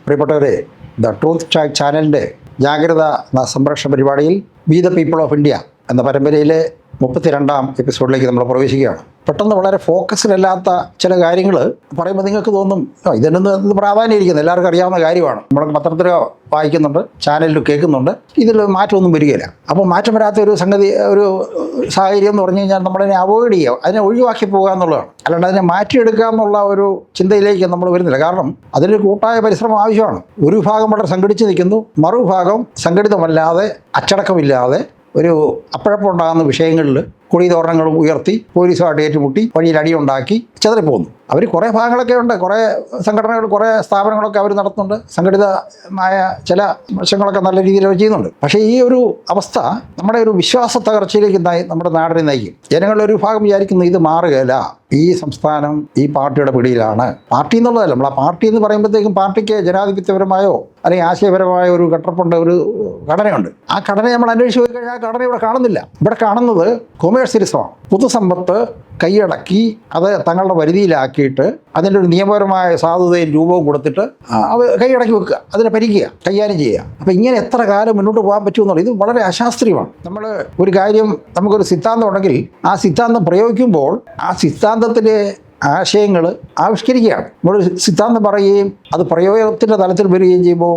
പ്രിയപ്പെട്ടവരെ, the truth track ചാനലിൻ്റെ ജാഗ്രത സംരക്ഷണ പരിപാടിയിൽ we the people of India എന്ന പരമ്പരയിലെ 32ാം എപ്പിസോഡിലേക്ക് നമ്മൾ പ്രവേശിക്കുകയാണ്. പെട്ടെന്ന് വളരെ ഫോക്കസ്ഡ് അല്ലാത്ത ചില കാര്യങ്ങൾ പറയുമ്പോൾ നിങ്ങൾക്ക് തോന്നും ഇതിനൊന്നും പ്രാധാന്യം ഇരിക്കുന്നത് എല്ലാവർക്കും അറിയാവുന്ന കാര്യമാണ്. നമ്മൾ പത്രത്തിൽ വായിക്കുന്നുണ്ട്, ചാനലിൽ കേൾക്കുന്നുണ്ട്, ഇതിൽ മാറ്റമൊന്നും വരികയില്ല. അപ്പോൾ മാറ്റം വരാത്ത ഒരു സംഗതി, ഒരു സാഹചര്യം എന്ന് പറഞ്ഞു കഴിഞ്ഞാൽ നമ്മളതിനെ അവോയ്ഡ് ചെയ്യുക, അതിനെ ഒഴിവാക്കി പോകുക എന്നുള്ളതാണ്. അല്ലാണ്ട് അതിനെ മാറ്റിയെടുക്കുക എന്നുള്ള ഒരു ചിന്തയിലേക്ക് നമ്മൾ വരുന്നില്ല. കാരണം അതിലൊരു കൂട്ടായ പരിശ്രമം ആവശ്യമാണ്. ഒരു വിഭാഗം വളരെ സംഘടിച്ച് നിൽക്കുന്നു, മറുവിഭാഗം സംഘടിതമല്ലാതെ, അച്ചടക്കമില്ലാതെ ഒരു അപ്പഴപ്പുണ്ടാകുന്ന വിഷയങ്ങളിൽ കൊടിതോരണങ്ങൾ ഉയർത്തി പോലീസുമായിട്ട് ഏറ്റുമുട്ടി വഴിയിൽ അടിയുണ്ടാക്കി ചെതറിപ്പോകുന്നു. അവർ കുറേ ഭാഗങ്ങളൊക്കെ ഉണ്ട്, കുറേ സംഘടനകൾ, കുറേ സ്ഥാപനങ്ങളൊക്കെ അവർ നടത്തുന്നുണ്ട്, സംഘടിതമായ ചില വശങ്ങളൊക്കെ നല്ല രീതിയിൽ അവർ ചെയ്യുന്നുണ്ട്. പക്ഷേ ഈ ഒരു അവസ്ഥ നമ്മുടെ ഒരു വിശ്വാസ തകർച്ചയിലേക്ക് നമ്മുടെ നാടിനെ നയിക്കും. ജനങ്ങളുടെ ഒരു ഭാഗം വിചാരിക്കുന്നു ഇത് മാറുകയില്ല, ഈ സംസ്ഥാനം ഈ പാർട്ടിയുടെ പിടിയിലാണ്. പാർട്ടി എന്നുള്ളതല്ല, നമ്മൾ ആ പാർട്ടി എന്ന് പറയുമ്പോഴത്തേക്കും പാർട്ടിക്ക് ജനാധിപത്യപരമായോ അല്ലെങ്കിൽ ആശയപരമായ ഒരു ഘട്ടപ്പുണ്ട്, ഒരു ഘടനയുണ്ട്. ആ ഘടന നമ്മൾ അന്വേഷിച്ച് പോയി കഴിഞ്ഞാൽ ആ ഘടന ഇവിടെ കാണുന്നില്ല. ഇവിടെ കാണുന്നത് കൊമേഴ്സ്യലിസമാണ്. പൊതുസമ്പത്ത് കൈയടക്കി അത് തങ്ങളുടെ പരിധിയിലാക്കിയിട്ട് അതിൻ്റെ ഒരു നിയമപരമായ സാധുതയും രൂപവും കൊടുത്തിട്ട് അത് കൈയടക്കി വെക്കുക, അതിനെ ഭരിക്കുക, കൈകാര്യം ചെയ്യുക. അപ്പോൾ ഇങ്ങനെ എത്ര കാലം മുന്നോട്ട് പോകാൻ പറ്റുമെന്നുള്ളത് ഇത് വളരെ അശാസ്ത്രീയമാണ്. നമ്മൾ ഒരു കാര്യം, നമുക്കൊരു സിദ്ധാന്തം ഉണ്ടെങ്കിൽ ആ സിദ്ധാന്തം പ്രയോഗിക്കുമ്പോൾ ആ സിദ്ധാന്തത്തിലെ ആശയങ്ങൾ ആവിഷ്കരിക്കുകയാണ്. നമ്മളൊരു സിദ്ധാന്തം പറയുകയും അത് പ്രയോഗത്തിൻ്റെ തലത്തിൽ വരികയും ചെയ്യുമ്പോൾ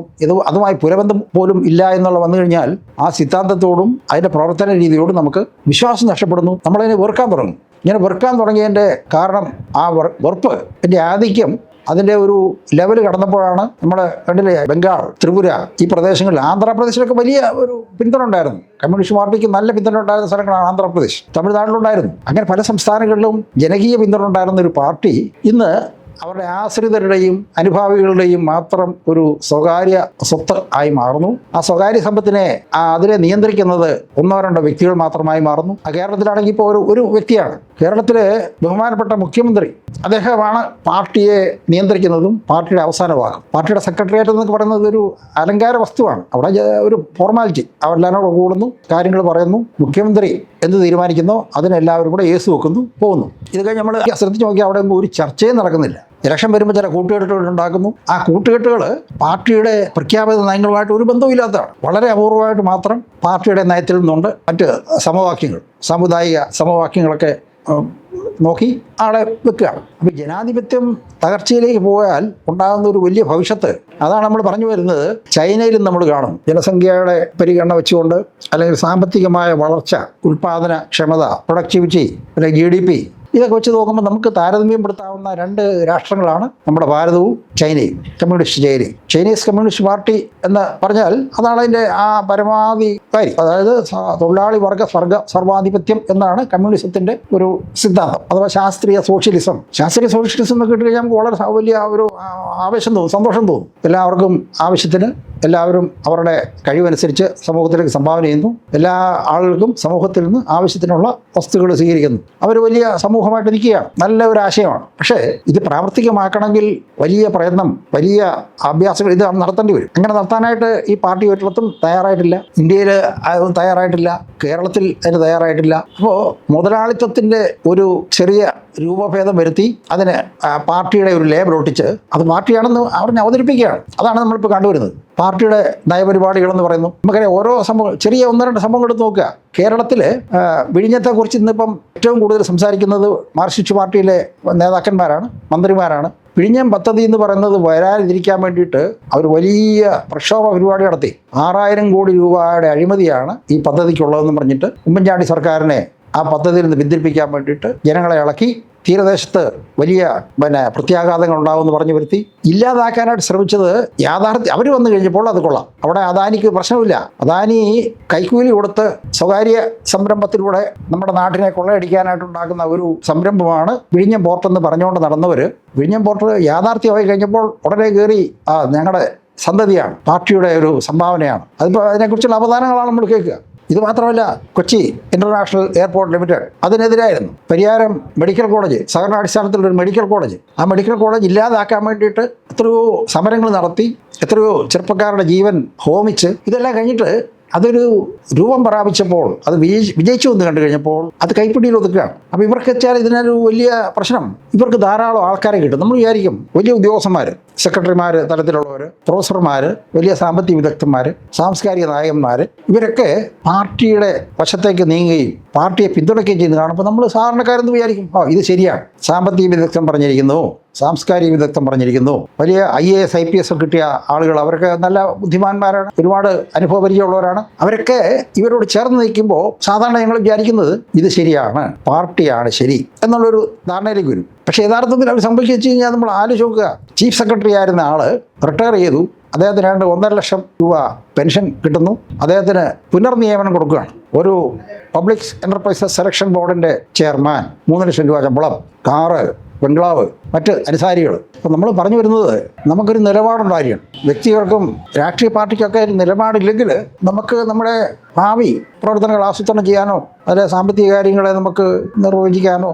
അതുമായി പുരബന്ധം പോലും ഇല്ല എന്നുള്ള വന്നു കഴിഞ്ഞാൽ ആ സിദ്ധാന്തത്തോടും അതിൻ്റെ പ്രവർത്തന രീതിയോടും നമുക്ക് വിശ്വാസം നഷ്ടപ്പെടുന്നു. നമ്മളതിനെ വെറുക്കാൻ തുടങ്ങും. ഇങ്ങനെ വെറുക്കാൻ തുടങ്ങിയതിൻ്റെ കാരണം ആ വെറുപ്പ്, എൻ്റെ ആധിക്യം അതിൻ്റെ ഒരു ലെവൽ കടന്നപ്പോഴാണ് നമ്മുടെ കണ്ടില്ലേ, ബംഗാൾ, ത്രിപുര, ഈ പ്രദേശങ്ങളിൽ, ആന്ധ്രാപ്രദേശിലൊക്കെ വലിയ ഒരു പിന്തുണ ഉണ്ടായിരുന്നു. കമ്മ്യൂണിസ്റ്റ് പാർട്ടിക്ക് നല്ല പിന്തുണ ഉണ്ടായിരുന്ന സ്ഥലങ്ങളാണ് ആന്ധ്രാപ്രദേശ്, തമിഴ്നാട്ടിലുണ്ടായിരുന്നു. അങ്ങനെ പല സംസ്ഥാനങ്ങളിലും ജനകീയ പിന്തുണ ഉണ്ടായിരുന്ന ഒരു പാർട്ടി ഇന്ന് അവരുടെ ആശ്രിതരുടെയും അനുഭാവികളുടെയും മാത്രം ഒരു സ്വകാര്യ സ്വത്ത് ആയി മാറുന്നു. ആ സ്വകാര്യ സമ്പത്തിനെ അതിനെ നിയന്ത്രിക്കുന്നത് ഒന്നോ രണ്ടോ വ്യക്തികൾ മാത്രമായി മാറുന്നു. കേരളത്തിലാണെങ്കിൽ ഇപ്പോൾ ഒരു വ്യക്തിയാണ്, കേരളത്തിലെ ബഹുമാനപ്പെട്ട മുഖ്യമന്ത്രി, അദ്ദേഹമാണ് പാർട്ടിയെ നിയന്ത്രിക്കുന്നതും പാർട്ടിയുടെ അവസാന ഭാഗം. പാർട്ടിയുടെ സെക്രട്ടേറിയറ്റ് എന്നൊക്കെ പറയുന്നത് ഒരു അലങ്കാര വസ്തുവാണ്. അവിടെ ഒരു ഫോർമാലിറ്റി, അവരെല്ലാവരും കൂടുന്നു, കാര്യങ്ങൾ പറയുന്നു, മുഖ്യമന്ത്രി എന്ത് തീരുമാനിക്കുന്നോ അതിനെല്ലാവരും കൂടെ ഏസ് വെക്കുന്നു, പോകുന്നു. ഇത് കഴിഞ്ഞ് നമ്മൾ ശ്രദ്ധിച്ച് നോക്കിയാൽ അവിടെ ഒരു ചർച്ചയും നടക്കുന്നില്ല. ഇലക്ഷൻ വരുമ്പോൾ ചില കൂട്ടുകെട്ടുകൾ ഉണ്ടാക്കുന്നു. ആ കൂട്ടുകെട്ടുകൾ പാർട്ടിയുടെ പ്രഖ്യാപിത നയങ്ങളുമായിട്ട് ഒരു ബന്ധവുമില്ലാത്തതാണ്. വളരെ അപൂർവമായിട്ട് മാത്രം പാർട്ടിയുടെ നയത്തിൽ നിന്നുണ്ട് മറ്റ് സമവാക്യങ്ങൾ, സാമുദായിക സമവാക്യങ്ങളൊക്കെ നോക്കി ആളെ വെക്കുകയാണ്. അപ്പോൾ ജനാധിപത്യം തകർച്ചയിലേക്ക് പോയാൽ ഉണ്ടാകുന്ന ഒരു വലിയ ഭവിഷ്യത്ത് അതാണ് നമ്മൾ പറഞ്ഞു വരുന്നത്. ചൈനയിലും നമ്മൾ കാണും, ജനസംഖ്യയുടെ പരിഗണന വെച്ചുകൊണ്ട് അല്ലെങ്കിൽ സാമ്പത്തികമായ വളർച്ച, ഉൽപ്പാദന ക്ഷമത, പ്രൊഡക്ടിവിറ്റി, അല്ലെങ്കിൽ GDP, ഇതൊക്കെ വെച്ച് നോക്കുമ്പോൾ നമുക്ക് താരതമ്യപ്പെടുത്താവുന്ന രണ്ട് രാഷ്ട്രങ്ങളാണ് നമ്മുടെ ഭാരതവും ചൈനയും, കമ്മ്യൂണിസ്റ്റ് ചൈനയും. ചൈനീസ് കമ്മ്യൂണിസ്റ്റ് പാർട്ടി എന്ന് പറഞ്ഞാൽ അതാണ് അതിൻ്റെ ആ പരമാവധി കാര്യം. അതായത് തൊഴിലാളി വർഗ സർവാധിപത്യം എന്നാണ് കമ്മ്യൂണിസത്തിൻ്റെ ഒരു സിദ്ധാന്തം, അഥവാ ശാസ്ത്രീയ സോഷ്യലിസം. ശാസ്ത്രീയ സോഷ്യലിസം എന്നൊക്കെ ഇട്ട് കഴിഞ്ഞാൽ നമുക്ക് വളരെ വലിയ ഒരു ആവേശം തോന്നും, സന്തോഷം തോന്നും. എല്ലാവർക്കും ആവശ്യത്തിന് എല്ലാവരും അവരുടെ കഴിവനുസരിച്ച് സമൂഹത്തിലേക്ക് സംഭാവന ചെയ്യുന്നു. എല്ലാ ആളുകൾക്കും സമൂഹത്തിൽ നിന്ന് ആവശ്യത്തിനുള്ള വസ്തുക്കൾ സ്വീകരിക്കുന്നു. അവർ വലിയ സമൂഹമായിട്ട് നിൽക്കുകയാണ്. നല്ല ഒരു ആശയമാണ്. പക്ഷേ ഇത് പ്രാവർത്തികമാക്കണമെങ്കിൽ വലിയ പ്രയത്നം, വലിയ അഭ്യാസങ്ങൾ ഇത് നടത്തേണ്ടി വരും. അങ്ങനെ നടത്താനായിട്ട് ഈ പാർട്ടി ഒരിടത്തും തയ്യാറായിട്ടില്ല. ഇന്ത്യയിൽ അതൊന്നും തയ്യാറായിട്ടില്ല, കേരളത്തിൽ അതിന് തയ്യാറായിട്ടില്ല. അപ്പോൾ മുതലാളിത്തത്തിൻ്റെ ഒരു ചെറിയ രൂപഭേദം വരുത്തി അതിന് പാർട്ടിയുടെ ഒരു ലേബൽ ഒട്ടിച്ച് അത് പാർട്ടിയാണെന്ന് അവരെ അവതരിപ്പിക്കുകയാണ്. അതാണ് നമ്മളിപ്പോൾ കണ്ടുവരുന്നത്. പാർട്ടിയുടെ നയപരിപാടികളെന്ന് പറയുന്നു. നമുക്കറിയാം, ഓരോ സംഭവം, ചെറിയ ഒന്ന് രണ്ട് സംഭവങ്ങൾ എടുത്ത് നോക്കുക. കേരളത്തിൽ വിഴിഞ്ഞത്തെക്കുറിച്ച് ഇന്നിപ്പം ഏറ്റവും കൂടുതൽ സംസാരിക്കുന്നത് മാർക്സിസ്റ്റ് പാർട്ടിയിലെ നേതാക്കന്മാരാണ്, മന്ത്രിമാരാണ്. വിഴിഞ്ഞം പദ്ധതി എന്ന് പറയുന്നത് വരാതിരിക്കാൻ വേണ്ടിയിട്ട് അവർ വലിയ പ്രക്ഷോഭ പരിപാടി നടത്തി. 6000 കോടി രൂപയുടെ അഴിമതിയാണ് ഈ പദ്ധതിക്കുള്ളതെന്ന് പറഞ്ഞിട്ട് ഉമ്മൻചാണ്ടി സർക്കാരിനെ ആ പദ്ധതിയിൽ നിന്ന് പിന്തിരിപ്പിക്കാൻ വേണ്ടിയിട്ട് ജനങ്ങളെ ഇളക്കി തീരദേശത്ത് വലിയ പ്രത്യാഘാതങ്ങൾ ഉണ്ടാകുമെന്ന് പറഞ്ഞു വരുത്തി ഇല്ലാതാക്കാനായിട്ട് ശ്രമിച്ചത് യാഥാർത്ഥ്യം. അവർ വന്നു കഴിഞ്ഞപ്പോൾ അത് കൊള്ളാം, അവിടെ അദാനിക്ക് പ്രശ്നമില്ല. അദാനി കൈക്കൂലി കൊടുത്ത് സ്വകാര്യ സംരംഭത്തിലൂടെ നമ്മുടെ നാട്ടിനെ കൊള്ളയടിക്കാനായിട്ടുണ്ടാക്കുന്ന ഒരു സംരംഭമാണ് വിഴിഞ്ഞം പോർട്ടെന്ന് പറഞ്ഞുകൊണ്ട് നടന്നവർ വിഴിഞ്ഞം പോർട്ട് യാഥാർത്ഥ്യമായി കഴിഞ്ഞപ്പോൾ ഉടനെ കയറി ഞങ്ങളുടെ സന്തതിയാണ്, പാർട്ടിയുടെ ഒരു സംഭാവനയാണ്. അതിപ്പോൾ അതിനെക്കുറിച്ചുള്ള അവധാനങ്ങളാണ് നമ്മൾ കേൾക്കുക. ഇത് മാത്രമല്ല, കൊച്ചി ഇൻ്റർനാഷണൽ എയർപോർട്ട് ലിമിറ്റഡ് അതിനെതിരായിരുന്നു. പരിയാരം മെഡിക്കൽ കോളേജ്, സഹകരണാടിസ്ഥാനത്തിലൊരു മെഡിക്കൽ കോളേജ്, ആ മെഡിക്കൽ കോളേജ് ഇല്ലാതാക്കാൻ വേണ്ടിയിട്ട് എത്രയോ സമരങ്ങൾ നടത്തി, എത്രയോ ചെറുപ്പക്കാരുടെ ജീവൻ ഹോമിച്ച്, ഇതെല്ലാം കഴിഞ്ഞിട്ട് അതൊരു രൂപം പ്രാപിച്ചപ്പോൾ അത് വിജയിച്ചു എന്ന് കണ്ടു കഴിഞ്ഞപ്പോൾ അത് കൈപ്പിടിയിൽ ഒതുക്കുകയാണ്. അപ്പോൾ ഇവർക്ക് വെച്ചാൽ ഇതിനൊരു വലിയ പ്രശ്നം, ഇവർക്ക് ധാരാളം ആൾക്കാരെ കിട്ടും. നമ്മൾ വിചാരിക്കും വലിയ ഉദ്യോഗസ്ഥന്മാർ, സെക്രട്ടറിമാർ തലത്തിലുള്ളവർ, പ്രൊഫസർമാർ, വലിയ സാമ്പത്തിക വിദഗ്ധന്മാർ, സാംസ്കാരിക നായകന്മാർ, ഇവരൊക്കെ പാർട്ടിയുടെ വശത്തേക്ക് നീങ്ങുകയും പാർട്ടിയെ പിന്തുണയ്ക്കുകയും ചെയ്യുന്നത് കാണുമ്പോൾ നമ്മൾ സാധാരണക്കാരെന്ന് വിചാരിക്കും ഇത് ശരിയാണ്. സാമ്പത്തിക വിദഗ്ധം പറഞ്ഞിരിക്കുന്നു, സാംസ്കാരിക വിദഗ്ധം പറഞ്ഞിരിക്കുന്നു, വലിയ IAS IPS കിട്ടിയ ആളുകൾ, അവരൊക്കെ നല്ല ബുദ്ധിമാന്മാരാണ്, ഒരുപാട് അനുഭവപരിചയമുള്ളവരാണ്. അവരൊക്കെ ഇവരോട് ചേർന്ന് നിൽക്കുമ്പോൾ സാധാരണ ഞങ്ങൾ വിചാരിക്കുന്നത് ഇത് ശരിയാണ്, പാർട്ടിയാണ് ശരി എന്നുള്ളൊരു ധാരണയിലേക്ക് വരും. പക്ഷേ യഥാർത്ഥത്തിൽ അവർ സംഭവിച്ചു കഴിഞ്ഞാൽ നമ്മൾ ആലോചിച്ച് നോക്കുക. ചീഫ് സെക്രട്ടറി ആയിരുന്ന ആൾ റിട്ടയർ ചെയ്തു, അദ്ദേഹത്തിന് 1.5 ലക്ഷം രൂപ പെൻഷൻ കിട്ടുന്നു, അദ്ദേഹത്തിന് പുനർനിയമനം കൊടുക്കുകയാണ്. ഒരു പബ്ലിക് എൻ്റർപ്രൈസസ് സെലക്ഷൻ ബോർഡിൻ്റെ ചെയർമാൻ, 3 ലക്ഷം രൂപ ശമ്പളം, കാറ്, ബംഗ്ലാവ്, മറ്റ് അനുസാരികൾ. അപ്പം നമ്മൾ പറഞ്ഞു വരുന്നത് നമുക്കൊരു നിലപാടുണ്ടായിരിക്കണം. വ്യക്തികൾക്കും രാഷ്ട്രീയ പാർട്ടിക്കൊക്കെ നിലപാടില്ലെങ്കിൽ നമുക്ക് നമ്മുടെ ഭാവി പ്രവർത്തനങ്ങൾ ആസൂത്രണം ചെയ്യാനോ അതിലെ സാമ്പത്തിക കാര്യങ്ങളെ നമുക്ക് നിർവചിക്കാനോ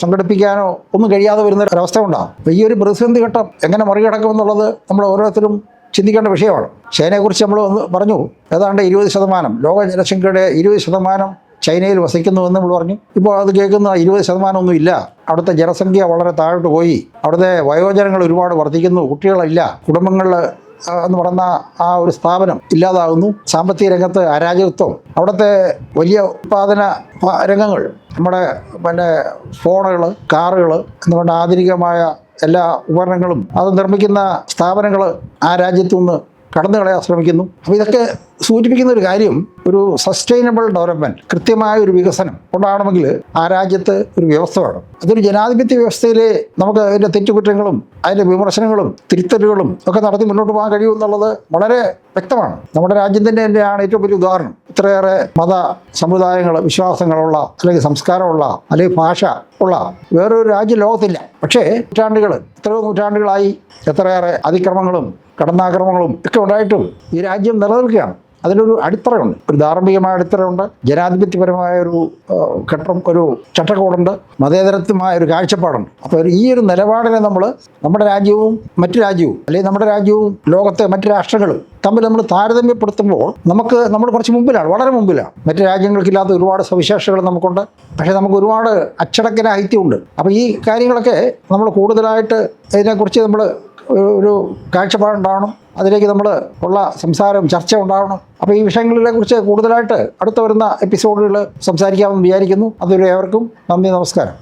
സംഘടിപ്പിക്കാനോ ഒന്നും കഴിയാതെ വരുന്ന ഒരവസ്ഥ ഉണ്ടാകും. അപ്പോൾ ഈ ഒരു പ്രതിസന്ധി ഘട്ടം എങ്ങനെ മറികടക്കുമെന്നുള്ളത് നമ്മൾ ഓരോരുത്തരും ചിന്തിക്കേണ്ട വിഷയമാണ്. ചൈനയെക്കുറിച്ച് നമ്മൾ പറഞ്ഞു, ഏതാണ്ട് 20%, ലോക ജനസംഖ്യയുടെ 20% ചൈനയിൽ വസിക്കുന്നുവെന്ന് നമ്മൾ പറഞ്ഞു. ഇപ്പോൾ അത് കേൾക്കുന്ന 20% ഒന്നും ഇല്ല. അവിടുത്തെ ജനസംഖ്യ വളരെ താഴോട്ട് പോയി, അവിടുത്തെ വയോജനങ്ങൾ ഒരുപാട് വർദ്ധിക്കുന്നു, കുട്ടികളില്ല, കുടുംബങ്ങളിൽ എന്ന് പറയുന്ന ആ ഒരു സ്ഥാപനം ഇല്ലാതാകുന്നു, സാമ്പത്തിക രംഗത്ത് അരാജകത്വം, അവിടുത്തെ വലിയ ഉത്പാദന രംഗങ്ങൾ, നമ്മുടെ ഫോണുകൾ, കാറുകൾ എന്നുകൊണ്ട് ആധുനികമായ എല്ലാ ഉപകരണങ്ങളും അത് നിർമ്മിക്കുന്ന സ്ഥാപനങ്ങൾ ആ രാജ്യത്തു നിന്ന് കടന്നു കളയാൻ ശ്രമിക്കുന്നു. അപ്പോൾ ഇതൊക്കെ സൂചിപ്പിക്കുന്ന ഒരു കാര്യം, ഒരു സസ്റ്റൈനബിൾ ഡെവലപ്മെൻറ്റ്, കൃത്യമായ ഒരു വികസനം ഉണ്ടാകണമെങ്കിൽ ആ രാജ്യത്ത് ഒരു വ്യവസ്ഥ വേണം. അതൊരു ജനാധിപത്യ വ്യവസ്ഥയിൽ നമുക്ക് അതിൻ്റെ തെറ്റുകുറ്റങ്ങളും അതിൻ്റെ വിമർശനങ്ങളും തിരുത്തലുകളും ഒക്കെ നടത്തി മുന്നോട്ട് പോകാൻ കഴിയുമെന്നുള്ളത് വളരെ വ്യക്തമാണ്. നമ്മുടെ രാജ്യം തന്നെയാണ് ഏറ്റവും വലിയ ഉദാഹരണം. ഇത്രയേറെ മത സമുദായങ്ങൾ, വിശ്വാസങ്ങളുള്ള, അല്ലെങ്കിൽ സംസ്കാരമുള്ള, അല്ലെങ്കിൽ ഭാഷ ഉള്ള വേറൊരു രാജ്യം ലോകത്തില്ല. പക്ഷേ എത്രയോ നൂറ്റാണ്ടുകളായി എത്രയേറെ അതിക്രമങ്ങളും കടന്നാക്രമണങ്ങളും ഒക്കെ ഉണ്ടായിട്ടും ഈ രാജ്യം നിലനിൽക്കുകയാണ്. അതിനൊരു അടിത്തറയുണ്ട്, ഒരു ധാർമ്മികമായ അടിത്തറയുണ്ട്, ജനാധിപത്യപരമായ ഒരു ഒരു ചട്ടക്കൂടുണ്ട്, മതേതരത്വമായ ഒരു കാഴ്ചപ്പാടുണ്ട്. അപ്പോൾ ഈ ഒരു നിലപാടിനെ നമ്മുടെ രാജ്യവും മറ്റു രാജ്യവും, അല്ലെങ്കിൽ നമ്മുടെ രാജ്യവും ലോകത്തെ മറ്റു രാഷ്ട്രങ്ങളും തമ്മിൽ നമ്മൾ താരതമ്യപ്പെടുത്തുമ്പോൾ നമ്മൾ കുറച്ച് മുമ്പിലാണ്, വളരെ മുമ്പിലാണ്. മറ്റു രാജ്യങ്ങൾക്കില്ലാത്ത ഒരുപാട് സവിശേഷതകൾ നമുക്കുണ്ട്. പക്ഷേ നമുക്ക് ഒരുപാട് അച്ചടക്കരാഹിത്യമുണ്ട്. അപ്പോൾ ഈ കാര്യങ്ങളൊക്കെ നമ്മൾ കൂടുതലായിട്ട് ഇതിനെക്കുറിച്ച് നമ്മൾ ഒരു കാഴ്ചപ്പാടുണ്ടാവണം, അതിലേക്ക് നമ്മൾ ഉള്ള സംസാരം, ചർച്ച ഉണ്ടാവണം. അപ്പോൾ ഈ വിഷയങ്ങളെ കുറിച്ച് കൂടുതലായിട്ട് അടുത്ത വരുന്ന എപ്പിസോഡുകൾ സംസാരിക്കാമെന്ന് വിചാരിക്കുന്നു. അതുവരെ ഏവർക്കും നന്ദി, നമസ്കാരം.